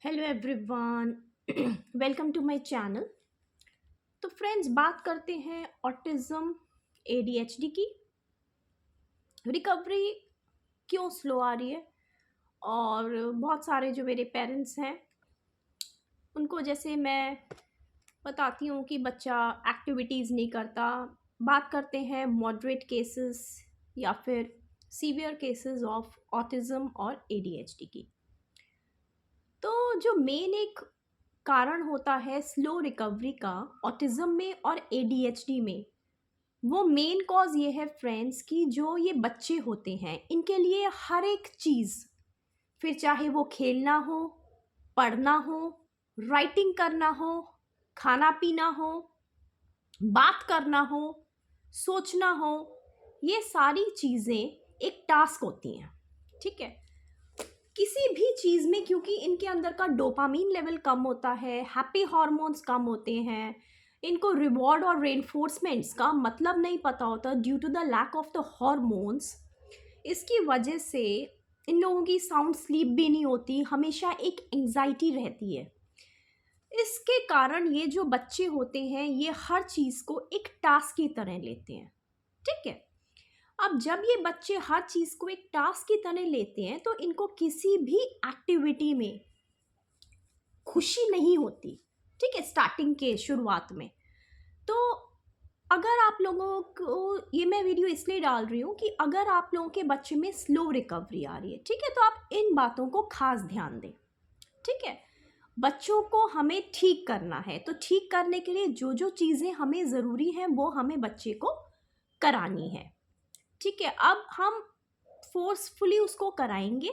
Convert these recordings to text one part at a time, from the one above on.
Hello everyone. Welcome to my channel. तो friends, बात करते हैं ऑटिज़म एडीएचडी की। रिकवरी क्यों स्लो आ रही है? और बहुत सारे जो मेरे पेरेंट्स हैं उनको जैसे मैं बताती हूँ कि बच्चा एक्टिविटीज़ नहीं करता। बात करते हैं मॉडरेट केसेस या फिर सीवियर केसेस ऑफ ऑटिज़म और एडीएचडी की। तो जो मेन एक कारण होता है स्लो रिकवरी का ऑटिज्म में और एडीएचडी में, वो मेन कॉज ये है फ्रेंड्स कि जो ये बच्चे होते हैं इनके लिए हर एक चीज़, फिर चाहे वो खेलना हो, पढ़ना हो, राइटिंग करना हो, खाना पीना हो, बात करना हो, सोचना हो, ये सारी चीज़ें एक टास्क होती हैं। ठीक है, किसी भी चीज़ में क्योंकि इनके अंदर का डोपामीन लेवल कम होता है, हैप्पी हार्मोन्स कम होते हैं, इनको रिवॉर्ड और रेनफोर्समेंट्स का मतलब नहीं पता होता due to the lack of the hormones. इसकी वजह से इन लोगों की साउंड स्लीप भी नहीं होती, हमेशा एक एंजाइटी रहती है। इसके कारण ये जो बच्चे होते हैं ये हर चीज़ को एक टास्क की तरह लेते हैं। ठीक है, अब जब ये बच्चे हर चीज़ को एक टास्क की तरह लेते हैं तो इनको किसी भी एक्टिविटी में खुशी नहीं होती। ठीक है, स्टार्टिंग के शुरुआत में। तो अगर आप लोगों को ये मैं वीडियो इसलिए डाल रही हूँ कि अगर आप लोगों के बच्चे में स्लो रिकवरी आ रही है, ठीक है, तो आप इन बातों को खास ध्यान दें। ठीक है, बच्चों को हमें ठीक करना है, तो ठीक करने के लिए जो जो चीज़ें हमें ज़रूरी हैं वो हमें बच्चे को करानी है। ठीक है, अब हम फोर्सफुली उसको कराएंगे।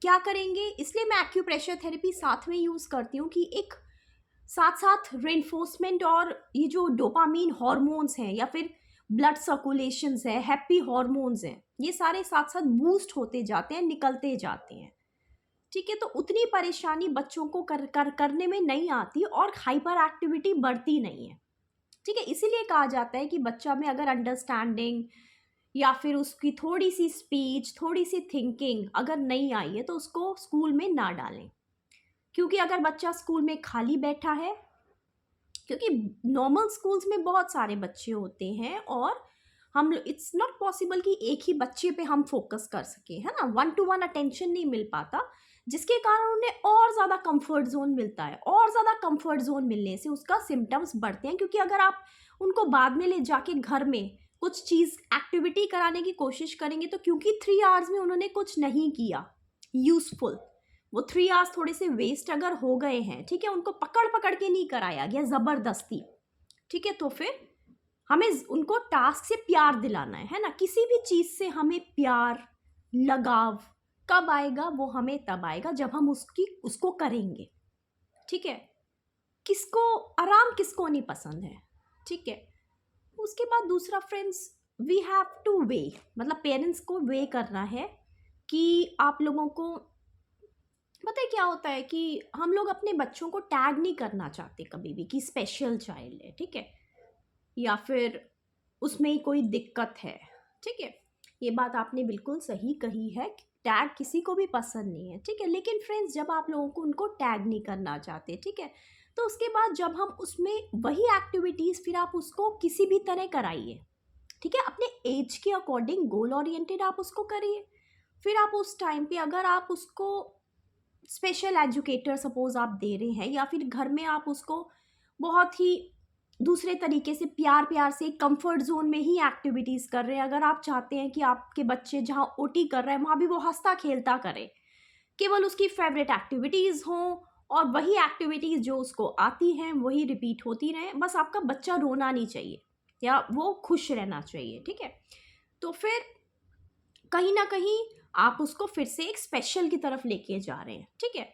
क्या करेंगे? इसलिए मैं एक्यूप्रेशर थेरेपी साथ में यूज़ करती हूँ कि एक साथ साथ रेनफोर्समेंट और ये जो डोपामीन हॉर्मोन्स हैं या फिर ब्लड सर्कुलेशंस है, हैप्पी हॉर्मोन्स हैं, ये सारे साथ साथ बूस्ट होते जाते हैं, निकलते जाते हैं। ठीक है, तो उतनी परेशानी बच्चों को करने में नहीं आती और हाइपर एक्टिविटी बढ़ती नहीं है। ठीक है, इसीलिए कहा जाता है कि बच्चा में अगर अंडरस्टैंडिंग या फिर उसकी थोड़ी सी स्पीच, थोड़ी सी थिंकिंग अगर नहीं आई है तो उसको स्कूल में ना डालें। क्योंकि अगर बच्चा स्कूल में खाली बैठा है, क्योंकि नॉर्मल स्कूल्स में बहुत सारे बच्चे होते हैं और हम इट्स नॉट पॉसिबल कि एक ही बच्चे पे हम फोकस कर सकें, है ना, वन टू वन अटेंशन नहीं मिल पाता, जिसके कारण उन्हें और ज़्यादा कंफर्ट जोन मिलता है और ज़्यादा कंफर्ट जोन मिलने से उसका सिम्टम्स बढ़ते हैं। क्योंकि अगर आप उनको बाद में ले जाके घर में कुछ चीज़ एक्टिविटी कराने की कोशिश करेंगे तो क्योंकि 3 आवर्स में उन्होंने कुछ नहीं किया यूजफुल, वो 3 आवर्स थोड़े से वेस्ट अगर हो गए हैं, ठीक है, उनको पकड़ पकड़ के नहीं कराया गया ज़बरदस्ती, ठीक है, तो फिर हमें उनको टास्क से प्यार दिलाना है ना। किसी भी चीज़ से हमें प्यार, लगाव कब आएगा? वो हमें तब आएगा जब हम उसको करेंगे। ठीक है, किसको आराम किसको नहीं पसंद है? ठीक है, उसके बाद दूसरा friends, we have two way, मतलब पेरेंट्स को वे करना है कि आप लोगों को पता है क्या होता है कि हम लोग अपने बच्चों को टैग नहीं करना चाहते कभी भी कि स्पेशल चाइल्ड है, ठीक है, या फिर उसमें ही कोई दिक्कत है। ठीक है, ये बात आपने बिल्कुल सही कही है, टैग किसी को भी पसंद नहीं है। ठीक है, लेकिन फ्रेंड्स जब आप लोगों को उनको टैग नहीं करना चाहते, ठीक है, तो उसके बाद जब हम उसमें वही एक्टिविटीज़ फिर आप उसको किसी भी तरह कराइए। ठीक है, अपने एज के अकॉर्डिंग गोल ओरिएंटेड आप उसको करिए। फिर आप उस टाइम पे अगर आप उसको स्पेशल एजुकेटर सपोज आप दे रहे हैं या फिर घर में आप उसको बहुत ही दूसरे तरीके से प्यार प्यार से कंफर्ट जोन में ही एक्टिविटीज़ कर रहे हैं, अगर आप चाहते हैं कि आपके बच्चे जहाँ ओटी कर रहे हैं वहाँ भी वो हंसता खेलता करे, केवल उसकी फेवरेट एक्टिविटीज़ हों और वही एक्टिविटीज़ जो उसको आती हैं वही रिपीट होती रहें, बस आपका बच्चा रोना नहीं चाहिए या वो खुश रहना चाहिए। ठीक है, तो फिर कहीं ना कहीं आप उसको फिर से एक स्पेशल की तरफ लेके जा रहे हैं। ठीक है,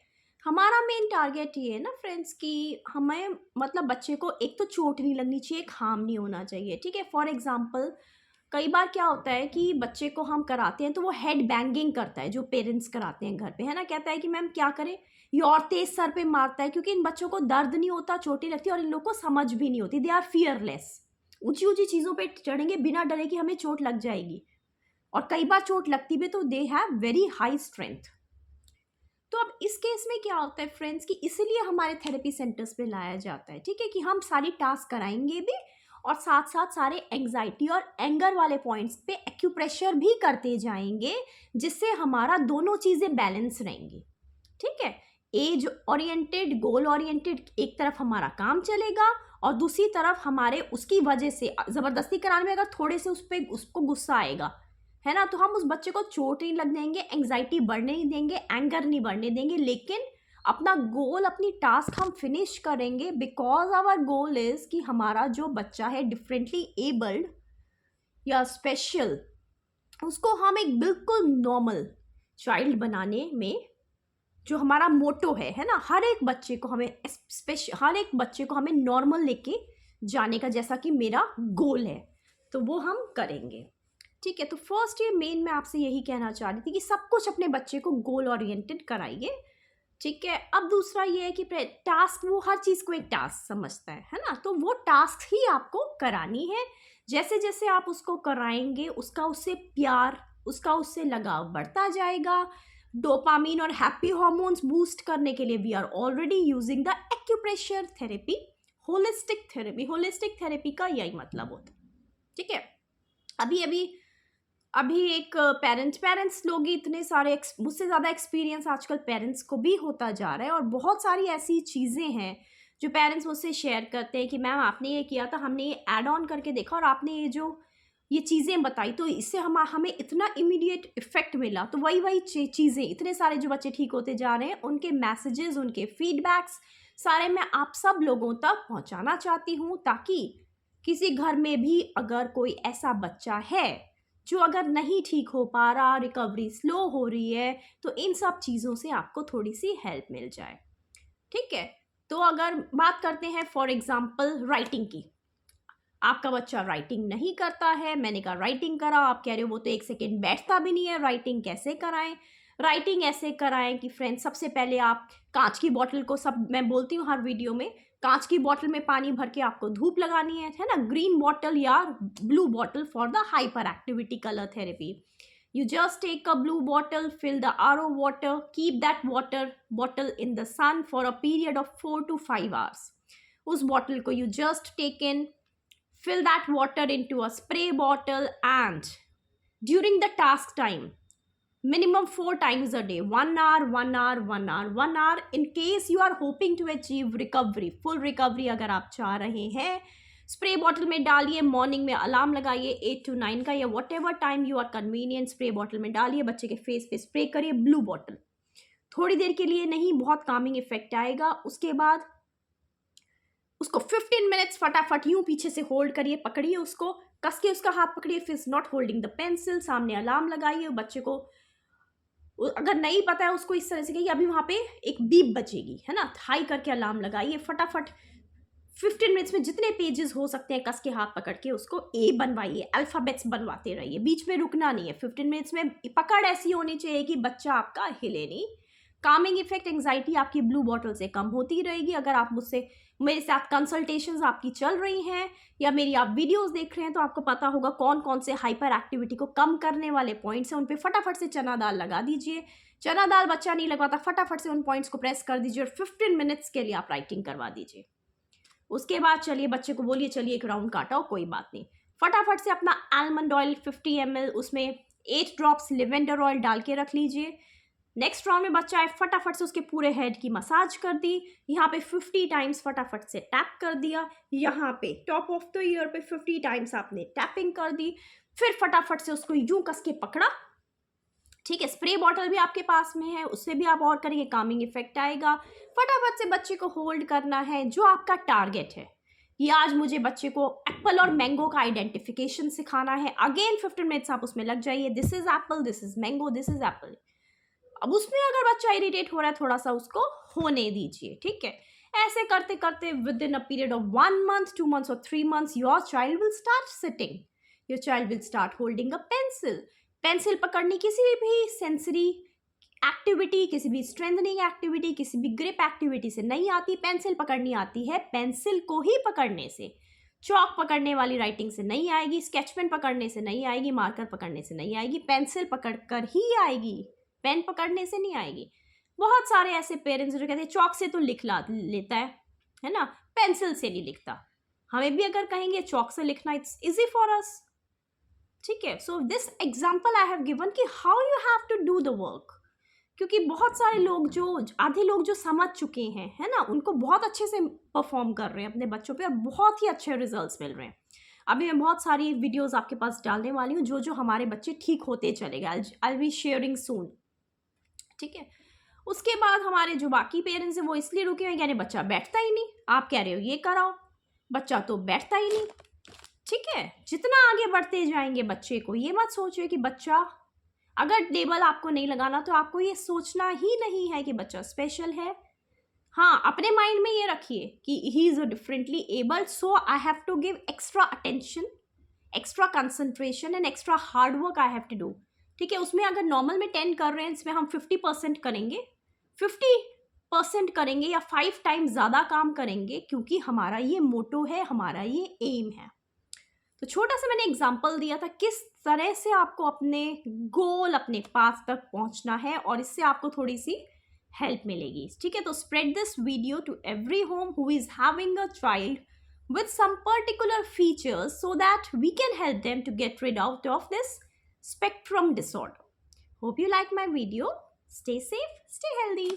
हमारा मेन टारगेट ये है ना फ्रेंड्स कि हमें मतलब बच्चे को एक तो चोट नहीं लगनी चाहिए, एक हार्म नहीं होना चाहिए। ठीक है, फॉर एग्जांपल कई बार क्या होता है कि बच्चे को हम कराते हैं तो वो हेड बैंगिंग करता है, जो पेरेंट्स कराते हैं घर पे, है ना, कहता है कि मैम क्या करें, ये और तेज सर पे मारता है, क्योंकि इन बच्चों को दर्द नहीं होता, चोटें लगती है और इन लोगों को समझ भी नहीं होती, दे आर फियरलेस, ऊंची ऊंची चीज़ों पे चढ़ेंगे बिना डरे कि हमें चोट लग जाएगी, और कई बार चोट लगती भी तो they have very high strength. तो अब इस केस में क्या होता है फ्रेंड्स कि इसीलिए हमारे थेरेपी सेंटर्स पे लाया जाता है, ठीक है, कि हम सारी टास्क कराएंगे भी और साथ साथ सारे एंग्जाइटी और एंगर वाले पॉइंट्स पे एक्यूप्रेशर भी करते जाएंगे, जिससे हमारा दोनों चीज़ें बैलेंस रहेंगी, ठीक है। एज ओरिएंटेड, गोल ओरिएंटेड एक तरफ हमारा काम चलेगा और दूसरी तरफ हमारे उसकी वजह से ज़बरदस्ती कराने में अगर थोड़े से उसको गुस्सा आएगा, है ना, तो हम उस बच्चे को चोट नहीं लग देंगे, एंग्जाइटी बढ़ने नहीं देंगे, एंगर नहीं बढ़ने देंगे, लेकिन अपना गोल, अपनी टास्क हम फिनिश करेंगे, बिकॉज आवर गोल इज कि हमारा जो बच्चा है डिफरेंटली एबल्ड या स्पेशल, उसको हम एक बिल्कुल नॉर्मल चाइल्ड बनाने में जो हमारा मोटो है ना, हर एक बच्चे को हमें नॉर्मल लेके जाने का, जैसा कि मेरा गोल है, तो वो हम करेंगे, ठीक है। तो फर्स्ट ये मेन मैं आपसे यही कहना चाह रही थी कि सब कुछ अपने बच्चे को गोल ओरिएंटेड कराइए, ठीक है। अब दूसरा ये है कि टास्क, वो हर चीज़ को एक टास्क समझता है ना, तो वो टास्क ही आपको करानी है। जैसे जैसे आप उसको कराएंगे उसका उससे प्यार, उसका उससे लगाव बढ़ता जाएगा। डोपामीन और हैप्पी हार्मोन्स बूस्ट करने के लिए we are already using the acupressure therapy, holistic therapy का यही मतलब होता है, ठीक है। अभी एक पेरेंट्स लोग ही इतने सारे, मुझसे ज़्यादा एक्सपीरियंस आजकल पेरेंट्स को भी होता जा रहा है, और बहुत सारी ऐसी चीज़ें हैं जो पेरेंट्स मुझसे शेयर करते हैं कि मैम आपने ये किया था, हमने ये ऐड ऑन करके देखा और आपने ये चीज़ें बताई, तो इससे हमें इतना इमीडिएट इफेक्ट मिला। तो वही चीज़ें, इतने सारे जो बच्चे ठीक होते जा रहे हैं, उनके मैसेजेस, उनके फीडबैक्स सारे मैं आप सब लोगों तक पहुंचाना चाहती हूं, ताकि किसी घर में भी अगर कोई ऐसा बच्चा है जो अगर नहीं ठीक हो पा रहा, रिकवरी स्लो हो रही है, तो इन सब चीज़ों से आपको थोड़ी सी हेल्प मिल जाए, ठीक है। तो अगर बात करते हैं फॉर एग्जांपल राइटिंग की, आपका बच्चा राइटिंग नहीं करता है, मैंने कहा राइटिंग कराओ, आप कह रहे हो वो तो 1 सेकेंड बैठता भी नहीं है, राइटिंग कैसे कराएं? राइटिंग ऐसे कराएं कि फ्रेंड्स, सबसे पहले आप कांच की बोतल को, सब मैं बोलती हूँ हर वीडियो में, कांच की बोतल में पानी भर के आपको धूप लगानी है ना, ग्रीन बॉटल या blue bottle for the hyper activity colour therapy. You just take a blue bottle, fill the RO water, keep that water bottle in the sun for a period of 4 to 5 hours. उस bottle को you just take in, fill that water into a spray bottle, and during the task time, minimum 4 times a day, 1 hour, 1 hour, 1 hour, 1 hour, in case you are hoping to achieve recovery, full recovery अगर आप चाह रहे हैं, spray bottle में डालिए, morning में alarm लगाइए 8 to 9 का, या whatever time you are convenient, spray bottle में डालिए, बच्चे के फेस पे स्प्रे करिए, ब्लू बॉटल, थोड़ी देर के लिए नहीं, बहुत कामिंग इफेक्ट आएगा। उसके बाद उसको 15 मिनट्स फटाफट यूं पीछे से होल्ड करिए, पकड़िए उसको, कस के उसका हाथ पकड़िए, फिर नॉट होल्डिंग द पेंसिल, सामने अलार्म लगाइए, बच्चे को अगर नहीं पता है उसको इस तरह से कहिए, अभी वहाँ पे एक बीप बजेगी, है ना, हाई करके अलार्म लगाइए, फटाफट 15 मिनट्स में जितने पेजेस हो सकते हैं कस के हाथ पकड़ के उसको ए बनवाइए, अल्फ़ाबेट्स बनवाते रहिए, बीच में रुकना नहीं है। 15 मिनट्स में पकड़ ऐसी होनी चाहिए कि बच्चा आपका हिले नहीं। कामिंग इफेक्ट, एंग्जाइटी आपकी ब्लू बॉटल से कम होती रहेगी। अगर आप मेरे साथ कंसल्टेशंस आपकी चल रही हैं या मेरी आप वीडियोस देख रहे हैं, तो आपको पता होगा कौन कौन से हाइपर एक्टिविटी को कम करने वाले पॉइंट्स हैं, उन पर फटाफट से चना दाल लगा दीजिए। चना दाल बच्चा नहीं लगवाता, फटाफट से उन पॉइंट्स को प्रेस कर दीजिए और 15 मिनट्स के लिए आप राइटिंग करवा दीजिए। उसके बाद चलिए बच्चे को बोलिए चलिए एक राउंड काटा हो, कोई बात नहीं, फटाफट से अपना आलमंड ऑयल 50 ml, उसमें 8 ड्रॉप्स लिवेंडर ऑयल डाल के रख लीजिए। नेक्स्ट राउंड में बच्चा है, फटाफट से उसके पूरे हेड की मसाज कर दी, यहाँ पे 50 टाइम्स फटाफट से टैप कर दिया, यहाँ पे टॉप ऑफ द ईयर पे 50 टाइम्स आपने टैपिंग कर दी, फिर फटाफट से उसको यूं कस के पकड़ा, ठीक है। स्प्रे बॉटल भी आपके पास में है, उससे भी आप और करेंगे, कामिंग इफेक्ट आएगा। फटाफट से बच्चे को होल्ड करना है, जो आपका टारगेट है, ये आज मुझे बच्चे को एप्पल और मैंगो का आइडेंटिफिकेशन सिखाना है। अगेन 15 मिनट्स आप उसमें लग जाइए, this is Apple, this is mango, this is Apple. अब उसमें अगर बच्चा इरिटेट हो रहा है, थोड़ा सा उसको होने दीजिए, ठीक है। ऐसे करते करते with in a period of 1 month, 2 months और 3 months, your child will start sitting, your child will start holding a pencil. Pencil पकड़नी किसी भी सेंसरी एक्टिविटी, किसी भी स्ट्रेंथनिंग एक्टिविटी, किसी भी ग्रिप एक्टिविटी से नहीं आती, पेंसिल पकड़नी आती है पेंसिल को ही पकड़ने से। चॉक पकड़ने वाली राइटिंग से नहीं आएगी, स्केच पेन पकड़ने से नहीं आएगी, मार्कर पकड़ने से नहीं आएगी, पेंसिल पकड़ कर ही आएगी, पेन पकड़ने से नहीं आएगी। बहुत सारे ऐसे पेरेंट्स जो कहते हैं चौक से तो लिख लेता है ना, पेंसिल से नहीं लिखता। हमें भी अगर कहेंगे चौक से लिखना, इट्स इजी फॉर अस। ठीक है, so this example I have given कि how you have to do the work. क्योंकि बहुत सारे लोग आधे लोग जो समझ चुके हैं, है ना, उनको बहुत अच्छे से परफॉर्म कर रहे हैं अपने बच्चों पे और बहुत ही अच्छे रिजल्ट्स मिल रहे हैं। अभी मैं बहुत सारी वीडियोस आपके पास डालने वाली हूँ जो हमारे बच्चे ठीक होते चले गए। आई बी शेयरिंग सून। ठीक है, उसके बाद हमारे जो बाकी पेरेंट्स हैं वो इसलिए रुके हुए, यानी बच्चा बैठता ही नहीं, आप कह रहे हो ये कराओ, बच्चा तो बैठता ही नहीं। ठीक है, जितना आगे बढ़ते जाएंगे बच्चे को ये मत सोचिए कि बच्चा, अगर टेबल आपको नहीं लगाना तो आपको ये सोचना ही नहीं है कि बच्चा स्पेशल है। हाँ, अपने माइंड में ये रखिए कि he is differently able, so I have to give extra attention, extra concentration and extra hard work I have to do. ठीक है, उसमें अगर नॉर्मल में 10 कर रहे हैं, इसमें हम 50% करेंगे, 50% करेंगे या 5 टाइम्स ज़्यादा काम करेंगे, क्योंकि हमारा ये मोटो है, हमारा ये एम है। तो छोटा सा मैंने एग्जाम्पल दिया था किस तरह से आपको अपने गोल, अपने पाथ तक पहुंचना है, और इससे आपको थोड़ी सी हेल्प मिलेगी। ठीक है, तो spread this video to every home who is having a child with some particular features so that we can help them to get rid out of this spectrum disorder. Hope you like my video. Stay safe, stay healthy.